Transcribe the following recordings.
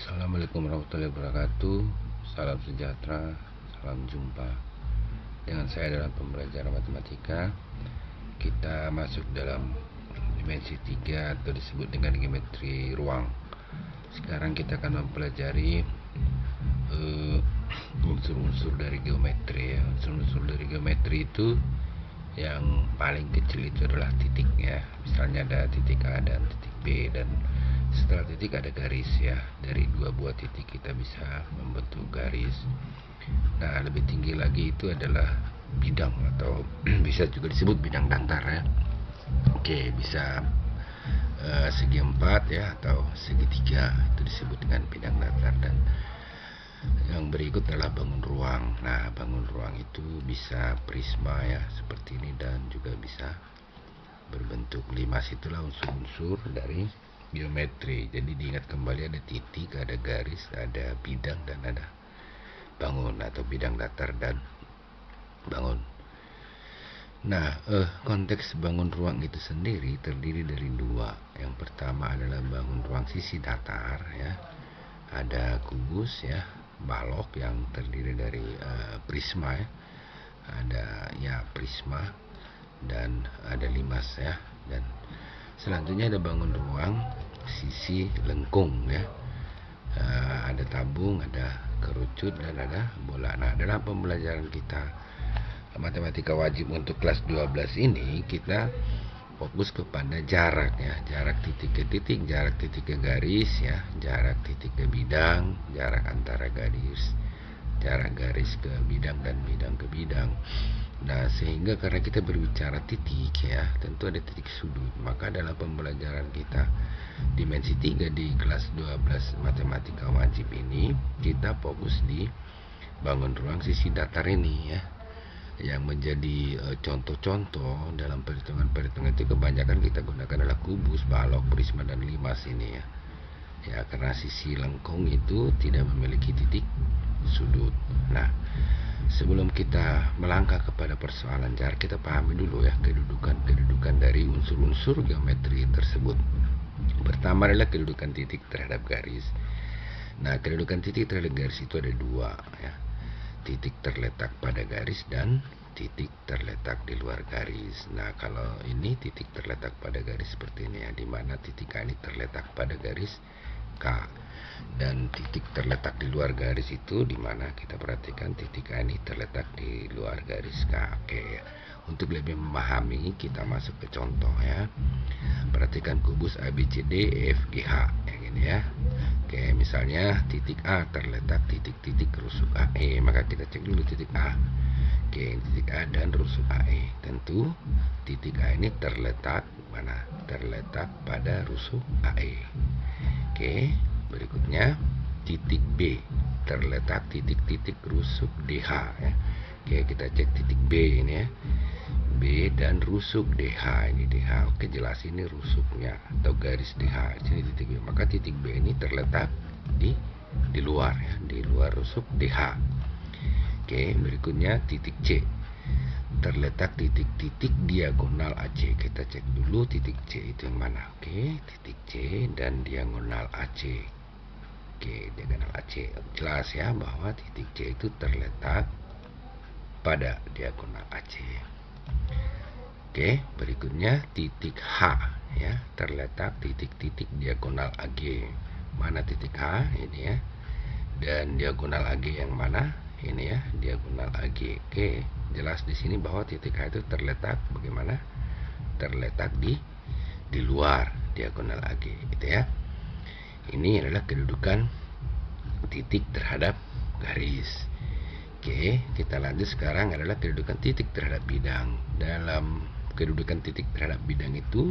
Assalamualaikum warahmatullahi wabarakatuh. Salam sejahtera, salam jumpa dengan saya dalam pembelajaran matematika. Kita masuk dalam dimensi 3 atau disebut dengan geometri ruang. Sekarang kita akan mempelajari unsur-unsur dari geometri ya. Unsur-unsur dari geometri itu yang paling kecil itu adalah titik ya. Misalnya ada titik A dan titik B, dan setelah titik ada garis ya. Dari dua buah titik kita bisa membentuk garis. Nah, lebih tinggi lagi itu adalah bidang atau bisa juga disebut bidang datar ya. Oke, bisa segi 4 ya atau segitiga, itu disebut dengan bidang datar. Dan yang berikut adalah bangun ruang. Nah, bangun ruang itu bisa prisma ya, seperti ini, dan juga bisa berbentuk limas. Itulah unsur-unsur dari geometri. Jadi diingat kembali, ada titik, ada garis, ada bidang, dan ada bangun atau bidang datar dan bangun. Nah, konteks bangun ruang itu sendiri terdiri dari dua. Yang pertama adalah bangun ruang sisi datar ya. Ada kubus ya, balok yang terdiri dari prisma ya. Ada ya prisma dan ada limas ya. Dan selanjutnya ada bangun ruang sisi lengkung ya. Ada tabung, ada kerucut, dan ada bola. Nah, dalam pembelajaran kita matematika wajib untuk kelas 12 ini, kita fokus kepada jarak ya, jarak titik ke titik, jarak titik ke garis ya, jarak titik ke bidang, jarak antara garis, jarak garis ke bidang, dan bidang ke bidang. Nah, sehingga karena kita berbicara titik ya, tentu ada titik sudut. Maka dalam pembelajaran kita dimensi 3 di kelas 12 matematika wajib ini, kita fokus di bangun ruang sisi datar ini ya. Yang menjadi contoh-contoh dalam perhitungan-perhitungan itu kebanyakan kita gunakan adalah kubus, balok, prisma, dan limas ini ya. Ya, karena sisi lengkung itu tidak memiliki titik sudut. Nah, sebelum kita melangkah kepada persoalan jarak, kita pahami dulu ya kedudukan dari unsur-unsur geometri tersebut. Pertama adalah kedudukan titik terhadap garis. Nah, kedudukan titik terhadap garis itu ada dua ya. Titik terletak pada garis dan titik terletak di luar garis. Nah, kalau ini titik terletak pada garis seperti ini ya, dimana titik A ini terletak pada garis K, dan titik terletak di luar garis itu dimana kita perhatikan titik A ini terletak di luar garis K. Oke, untuk lebih memahami kita masuk ke contoh ya. Perhatikan kubus ABCD EFGH yang ini ya. Oke, misalnya titik A terletak titik-titik rusuk AE, maka kita cek dulu titik A. Oke, titik A dan rusuk AE. Tentu titik A ini terletak mana? Terletak pada rusuk AE. Oke, berikutnya titik B terletak titik-titik rusuk DH ya. Oke, kita cek titik B ini ya. B dan rusuk DH, ini DH. Oke, jelas ini rusuknya atau garis DH. Sini titik B. Maka titik B ini terletak di luar ya, di luar rusuk DH. Oke, berikutnya titik C terletak titik-titik diagonal AC. Kita cek dulu titik C itu yang mana. Oke, titik C dan diagonal AC. Oke, diagonal AC. Jelas ya bahwa titik C itu terletak pada diagonal AC. Oke, berikutnya titik H ya, terletak titik-titik diagonal AG. Mana titik H? Ini ya. Dan diagonal AG yang mana? Ini ya, diagonal AG. Oke, jelas di sini bahwa titik H itu terletak bagaimana? Terletak di luar diagonal AG gitu ya. Ini adalah kedudukan titik terhadap garis. Oke, kita lanjut sekarang adalah kedudukan titik terhadap bidang. Dalam kedudukan titik terhadap bidang itu,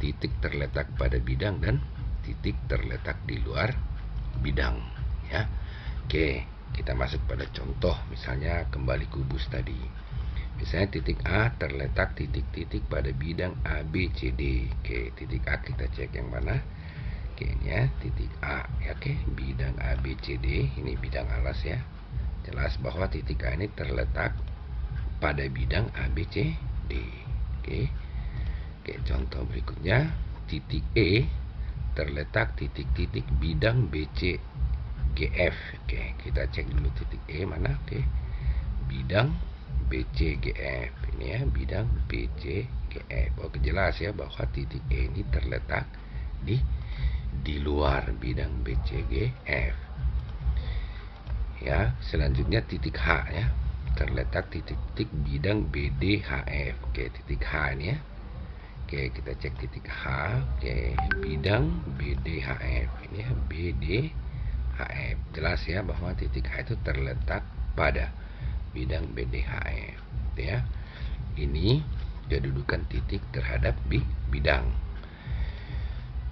titik terletak pada bidang dan titik terletak di luar bidang ya. Oke, kita masuk pada contoh, misalnya kembali kubus tadi. Misalnya titik A terletak titik-titik pada bidang ABCD. Oke, titik A kita cek yang mana? Oke, ini ya, titik A ya. Oke, bidang ABCD, ini bidang alas ya. Jelas bahwa titik A ini terletak pada bidang ABCD. Oke, contoh berikutnya, titik E terletak titik-titik bidang BC GF. Oke, kita cek dulu titik E mana. Oke, bidang BC GF ini ya, bidang BC GF. Oke, jelas ya bahwa titik E ini terletak di luar bidang BC GF. Ya, selanjutnya titik H ya, terletak titik-titik bidang BDHF. Oke, titik H ini ya. Oke, kita cek titik H. Oke, bidang BDHF ini ya, BDHF. Jelas ya bahwa titik H itu terletak pada bidang BDHF ya. Ini kedudukan titik terhadap bidang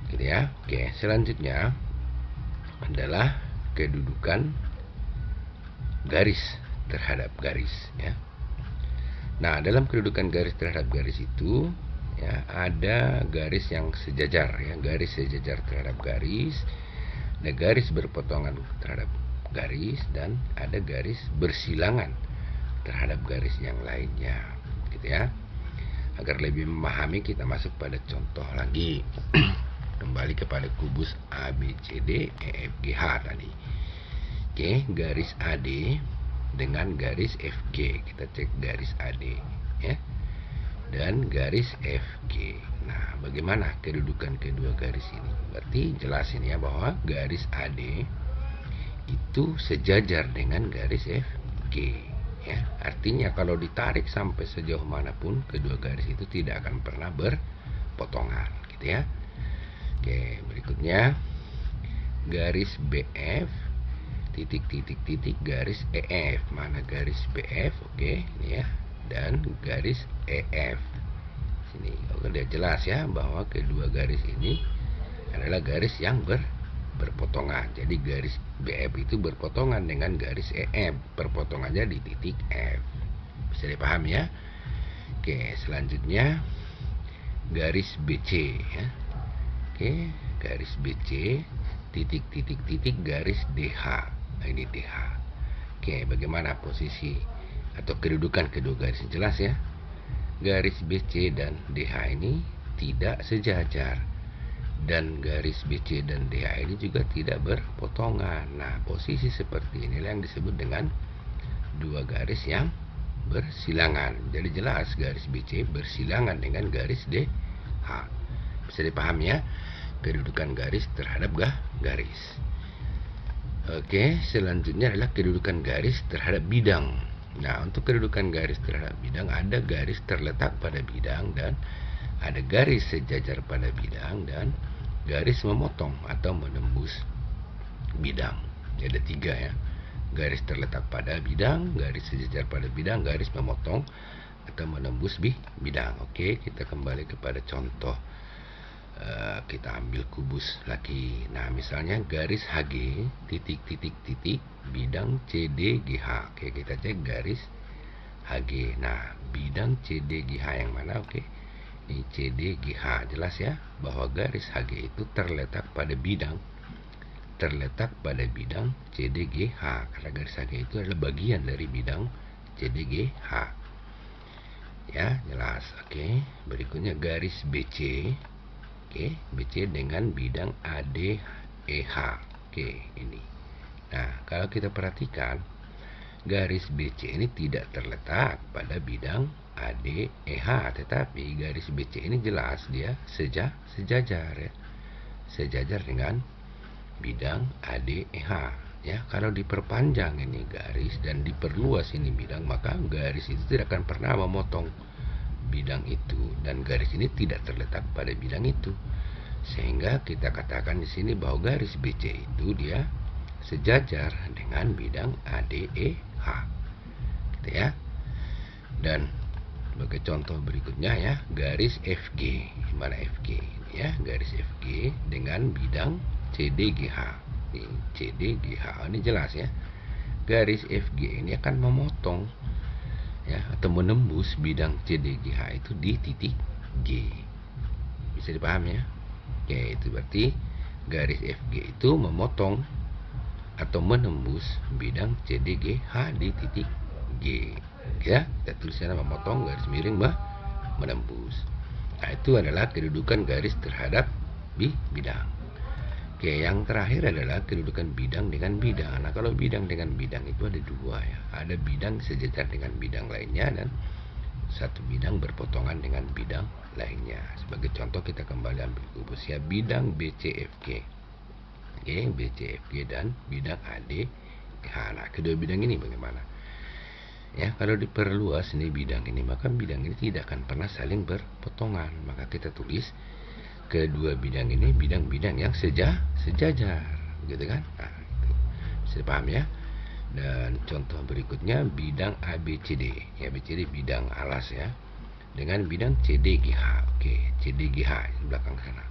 gitu ya. Oke, selanjutnya adalah kedudukan garis terhadap garis ya. Nah, dalam kedudukan garis terhadap garis itu ya, ada garis yang sejajar ya, garis sejajar terhadap garis, ada garis berpotongan terhadap garis, dan ada garis bersilangan terhadap garis yang lainnya gitu ya. Agar lebih memahami, kita masuk pada contoh lagi. Kembali kepada kubus ABCD EFGH tadi. Oke, garis AD dengan garis FG. Kita cek garis AD ya, dan garis FG. Nah, bagaimana kedudukan kedua garis ini? Berarti jelas ini ya bahwa garis AD itu sejajar dengan garis FG ya. Artinya kalau ditarik sampai sejauh manapun, kedua garis itu tidak akan pernah berpotongan gitu ya. Oke, berikutnya garis BF titik garis EF. Mana garis BF? Oke, ini ya, dan garis EF sini. Oke, udah jelas ya bahwa kedua garis ini adalah garis yang berpotongan. Jadi garis BF itu berpotongan dengan garis EF, perpotongannya di titik F. Bisa dipahami ya. Oke, selanjutnya garis BC ya. Oke, garis BC titik garis DH. Nah, ini DH. Oke, bagaimana posisi atau kedudukan kedua garis? Jelas ya. Garis BC dan DH ini tidak sejajar, dan garis BC dan DH ini juga tidak berpotongan. Nah, posisi seperti inilah yang disebut dengan dua garis yang bersilangan. Jadi jelas garis BC bersilangan dengan garis DH. Bisa dipahami ya kedudukan garis terhadap garis. Oke, selanjutnya adalah kedudukan garis terhadap bidang. Nah, untuk kedudukan garis terhadap bidang, ada garis terletak pada bidang, dan ada garis sejajar pada bidang, dan garis memotong atau menembus bidang. Jadi ada tiga ya. Garis terletak pada bidang, garis sejajar pada bidang, garis memotong atau menembus bidang. Oke, kita kembali kepada contoh. Kita ambil kubus lagi. Nah, misalnya garis HG titik bidang CDGH. Oke, kita cek garis HG. Nah, bidang CDGH yang mana? Oke, ini CDGH. Jelas ya bahwa garis HG itu terletak pada bidang CDGH, karena garis HG itu adalah bagian dari bidang CDGH ya. Jelas. Oke, berikutnya garis BC. Oke, BC dengan bidang ADEH. Oke, ini. Nah, kalau kita perhatikan, garis BC ini tidak terletak pada bidang ADEH, tetapi garis BC ini jelas dia sejajar ya. Sejajar dengan bidang ADEH ya. Kalau diperpanjang ini garis dan diperluas ini bidang, maka garis itu tidak akan pernah memotong bidang itu, dan garis ini tidak terletak pada bidang itu, sehingga kita katakan di sini bahwa garis BC itu dia sejajar dengan bidang ADEH gitu ya. Dan sebagai contoh berikutnya ya, garis FG. Mana FG ini ya, garis FG dengan bidang CDGH. Ini CDGH ini jelas ya, garis FG ini akan memotong ya, atau menembus bidang CDGH itu di titik G. Bisa dipahami ya. Oke, itu berarti garis FG itu memotong atau menembus bidang CDGH di titik G ya. Kita tulisnya memotong garis miring menembus. Nah, itu adalah kedudukan garis terhadap bidang. Oke, yang terakhir adalah kedudukan bidang dengan bidang. Nah, kalau bidang dengan bidang itu ada dua ya. Ada bidang sejajar dengan bidang lainnya dan satu bidang berpotongan dengan bidang lainnya. Sebagai contoh kita kembali ambil kubus ya, bidang BCFG. Oke, BCFG dan bidang ADH. Nah, kedua bidang ini bagaimana? Ya, kalau diperluas nih bidang ini, maka bidang ini tidak akan pernah saling berpotongan. Maka kita tulis kedua bidang ini bidang-bidang yang sejajar, gitu kan? Nah, itu bisa dipaham ya. Dan contoh berikutnya bidang ABCD, ya ABCD bidang alas ya, dengan bidang CDGH. Oke, CDGH di belakang sana.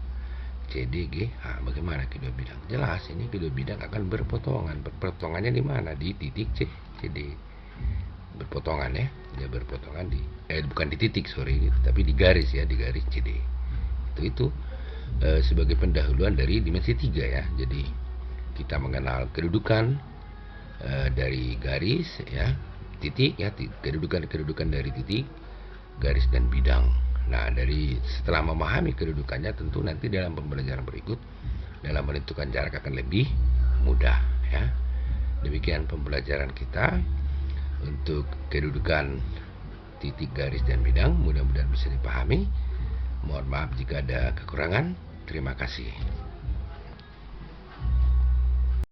CDGH, bagaimana kedua bidang? Jelas ini kedua bidang akan berpotongan. Berpotongannya di mana? Di titik CD. Berpotongan ya, dia berpotongan di bukan di titik sorry, tapi di garis ya, di garis CD. Itu sebagai pendahuluan dari dimensi 3 ya. Jadi kita mengenal kedudukan dari garis ya, titik ya, kedudukan dari titik, garis dan bidang. Nah, dari setelah memahami kedudukannya, tentu nanti dalam pembelajaran berikut dalam menentukan jarak akan lebih mudah ya. Demikian pembelajaran kita untuk kedudukan titik, garis dan bidang. Mudah-mudahan bisa dipahami. Mohon maaf jika ada kekurangan. Terima kasih.